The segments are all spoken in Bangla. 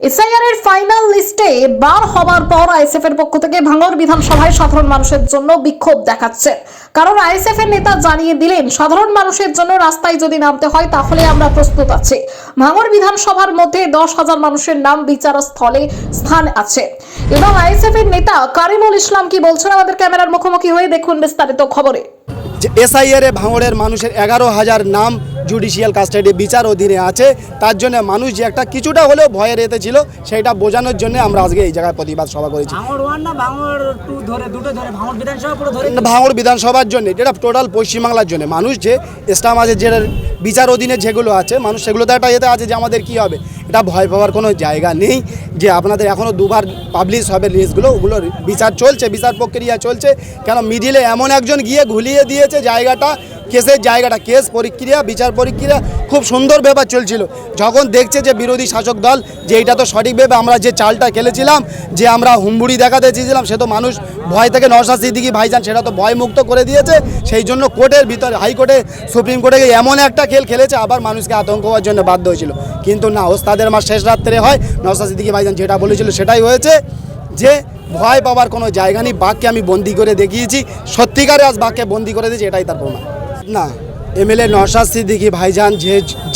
এসআইআর এর ফাইনাল লিস্টে বার হবার পর আইএসএফ এর পক্ষ থেকে ভাঙড় বিধানসভায় সাধারণ মানুষের জন্য বিক্ষোভ দেখাচ্ছে। কারণ আইএসএফ এর নেতা জানিয়ে দিলেন, সাধারণ মানুষের জন্য রাস্তায় যদি নামতে হয় তাহলে আমরা প্রস্তুত আছি। ভাঙড় বিধানসভার মধ্যে 10,000 মানুষের নাম বিচারস্থলে স্থান আছে। এবং আইএসএফ এর নেতা কারিমুল ইসলাম কি বলছেন আমাদের ক্যামেরার মুখোমুখি হয়ে দেখুন বিস্তারিত খবরে। এসআইআর এ ভাঙড়ের মানুষের 11,000 নাম জুডিশিয়াল কাস্টাডি বিচার অধীনে আছে। তার জন্য মানুষ যে একটা কিছুটা হলেও ভয়ের এতে ছিল, সেটা বোঝানোর জন্য আমরা আজকে এই জায়গায় প্রতিবাদ সভা করেছি। ভাঙড় বিধানসভার জন্য, যেটা টোটাল পশ্চিমবাংলার জন্য মানুষ যে ইসলাম আছে, যে বিচার অধীনে যেগুলো আছে মানুষ, সেগুলো তো একটা এতে আছে যে আমাদের কি হবে, এটা ভয় পাওয়ার কোনো জায়গা নেই। যে আপনাদের এখনও দুবার পাবলিশ হবে লিস্টগুলো, ওগুলোর বিচার চলছে, বিচার প্রক্রিয়া চলছে। কেন মিডিলে এমন একজন গিয়ে ঘুলিয়ে দিয়েছে জায়গাটা, কেসের জায়গাটা, কেস প্রক্রিয়া বিচার প্রক্রিয়া খুব সুন্দর ব্যাপার চলছিল। যখন দেখছে যে বিরোধী শাসক দল যে এটা তো সঠিকভাবে আমরা যে চালটা খেলেছিলাম, যে আমরা হুম্বুড়ি দেখাতে চেয়েছিলাম, সে তো মানুষ ভয় থেকে নওশাদ সিদ্দিকী ভাইজান সেটা তো ভয় মুক্ত করে দিয়েছে। সেই জন্য কোর্টের ভিতরে, হাইকোর্টে, সুপ্রিম কোর্টে এমন একটা খেল খেলেছে, আবার মানুষকে আতঙ্ক হওয়ার জন্য বাধ্য হয়েছিল। কিন্তু না, ওস্তাদের মাস শেষ রাত্রে হয়। নওশাদ সিদ্দিকী ভাইজান যেটা বলেছিল সেটাই হয়েছে, যে ভয় পাওয়ার কোনো জায়গা নেই। বাঘকে আমি বন্দি করে দেখিয়েছি, সত্যিকারে আজ বাঘকে বন্দি করে দিয়েছি, এটাই তার প্রমাণ। না, এমএলএ নওশাদ সিদ্দিকী ভাইজান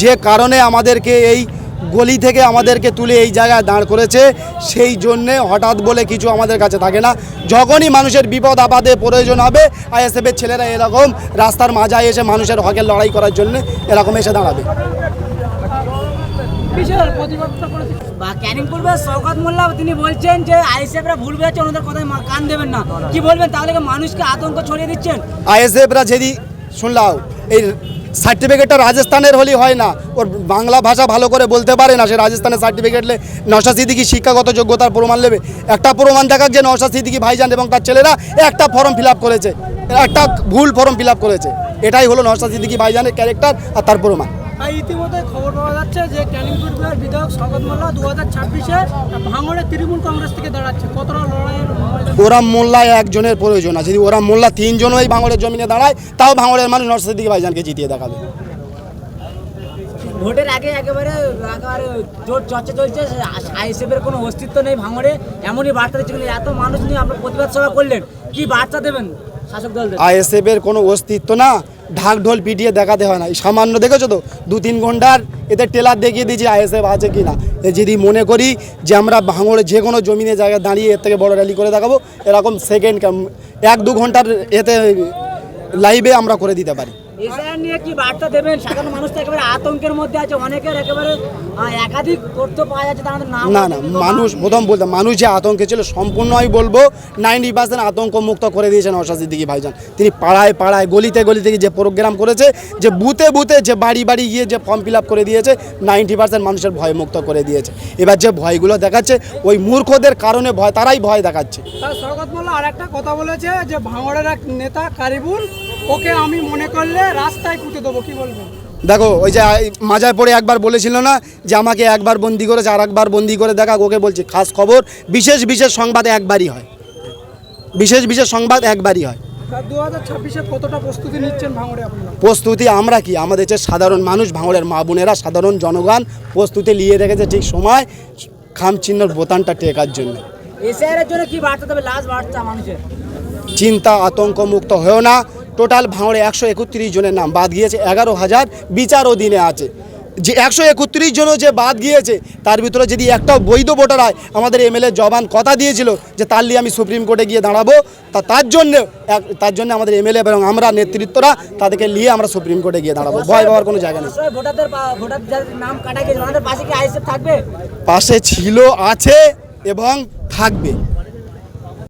যে কারণে আমাদেরকে এই গলি থেকে আমাদেরকে তুলে এই জায়গায় দাঁড় করেছে, সেই জন্যে হঠাৎ বলে কিছু আমাদের কাছে থাকে না। যখনই মানুষের বিপদ আপদে প্রয়োজন হবে, আইএসএফের ছেলেরা এরকম রাস্তার মাঝায় এসে মানুষের হকের লড়াই করার জন্য এরকম এসে দাঁড়াবে। ক্যানিং পূর্বে শওকত মোল্লা তিনি বলছেন যে আইএসএফরা ভুল বুঝাচ্ছে, ওনাদের কথায় কান দেবেন না। কি বলবেন তাহলে? মানুষকে আতঙ্ক ছড়িয়ে দিচ্ছেন আইএসএফরা। যদি শুনলাম এই সার্টিফিকেটটা রাজস্থানের হলেই হয় না, ওর বাংলা ভাষা ভালো করে বলতে পারে না, সে রাজস্থানের সার্টিফিকেট লে নওশাদ সিদ্দিকী শিক্ষাগত যোগ্যতার প্রমাণ নেবে। একটা প্রমাণ দেখাক যে নওশাদ সিদ্দিকী ভাইজান এবং তার ছেলেরা একটা ফর্ম ফিল আপ করেছে, একটা ভুল ফর্ম ফিল আপ করেছে। এটাই হলো নওশাদ সিদ্দিকী ভাইজানের ক্যারেক্টার আর তার প্রমাণ। ইতিমধ্যে খবর পাওয়া যাচ্ছে যে ক্যানিং পূর্বের বিধায়ক শওকত মোল্লা 2026-এ ভাঙড়ে তৃণমূল কংগ্রেস থেকে দাঁড়াচ্ছে। কতটা লড়াইয়ের ওরাম মোল্লায় একজনের প্রয়োজন আছে। যদি ওরাম মোল্লা 3 জনও এই ভাঙড়ের জমিনে দাঁড়ায়, তাও ভাঙড়ের মানুষ নওশাদ সিদ্দিকী ভাইজানকে জিতিয়ে দেখাবে। ভোটের আগে একেবারে জোর চর্চা চলছে, আইএসএফের কোনো অস্তিত্ব নেই ভাঙড়ে, এমনই বার্তা দিচ্ছে। এত মানুষ নিয়ে আপনার প্রতিবাদ সভা করলেন, কি বার্তা দেবেন শাসক দলদের? আইএসএফের কোনো অস্তিত্ব না, ঢাক ঢোল পিটিয়ে দেখাতে হয় না। সামান্য দেখেছো তো 2-3 ঘন্টার এতে টেলার দেখিয়ে দিয়েছি আইএসএফ আছে কি না। যদি মনে করি যে আমরা ভাঙড়ে যে কোনো জমিনে জায়গায় দাঁড়িয়ে এর থেকে বড় র্যালি করে দেখাবো, এরকম সেকেন্ড 1-2 ঘন্টার এতে লাইভে আমরা করে দিতে পারি। এসআইআর নিয়ে কি বার্তা দেবেন? সাধারণ মানুষ তো একেবারে আতঙ্কের মধ্যে আছে, অনেকের একেবারে একাধিক তথ্য পাওয়া যাচ্ছে, তাদের নাম না, মানুষ প্রথম বলতে মানুষ যে আতঙ্কে ছিল, সম্পূর্ণ আমি বলবো 90% আতঙ্ক মুক্ত করে দিয়েছেন নওশাদ সিদ্দিকী ভাইজান। তিনি পাড়ায় পাড়ায়, গলিতে গলিতে যে প্রোগ্রাম করেছে, যে বুথে বুথে, যে বাড়ি বাড়ি গিয়ে যে ফর্ম ফিল আপ করে দিয়েছে, 90% মানুষের ভয় মুক্ত করে দিয়েছে। এবার যে ভয়গুলো দেখাচ্ছে, ওই মূর্খদের কারণে ভয়, তারাই ভয় দেখাচ্ছে। শওকত মোল্লা আর একটা কথা বলেছে যে ভাঙড়ের এক নেতা কারিবুল, ওকে আমি মনে করলে রাস্তায় পুঁতে দেবো, কি বলবেন? দেখো, ওই যে মাজায় পড়ে একবার বলেছিল না যে আমাকে একবার বন্দি করেছে, আর একবার বন্দি করে দেখা, ওকে বলছি খাস খবর, বিশেষ বিশেষ সংবাদ একবারই হয়, বিশেষ বিশেষ সংবাদ একবারই হয়। 2026-এ কতটা প্রস্তুতি নিচ্ছেন ভাঙড়ে আপনারা? প্রস্তুতি আমরা কি, আমাদের যে সাধারণ মানুষ, ভাঙড়ের মা বোনেরা, সাধারণ জনগণ প্রস্তুতি নিয়ে রেখেছে ঠিক সময় খামচিহ্নর বোতামটা টেকার জন্য। এসআইআর জন্য কি বার্তা দেবে? লাস্ট বার্তা মানুষের, চিন্তা আতঙ্ক মুক্ত হয়েও না। টোটাল ভাঙড়ে 131 জনের নাম বাদ গিয়েছে, 11,000 বিচার অধীনে আছে। যে 131 জনও যে বাদ গিয়েছে, তার ভিতরে যদি একটাও বৈধ ভোটার হয়, আমাদের এমএলএ জবান কথা দিয়েছিল যে তার নিয়ে আমি সুপ্রিম কোর্টে গিয়ে দাঁড়াবো, তার জন্য আমাদের এমএলএ এবং আমরা নেতৃত্বরা তাদেরকে নিয়ে আমরা সুপ্রিম কোর্টে গিয়ে দাঁড়াবো। ভয় পাওয়ার কোনো জায়গা নেই। ভোটারদের নাম কাটা গেছে, ওনাদের পাশে কি আইএসএফ থাকবে? পাশে ছিল, আছে এবং থাকবে।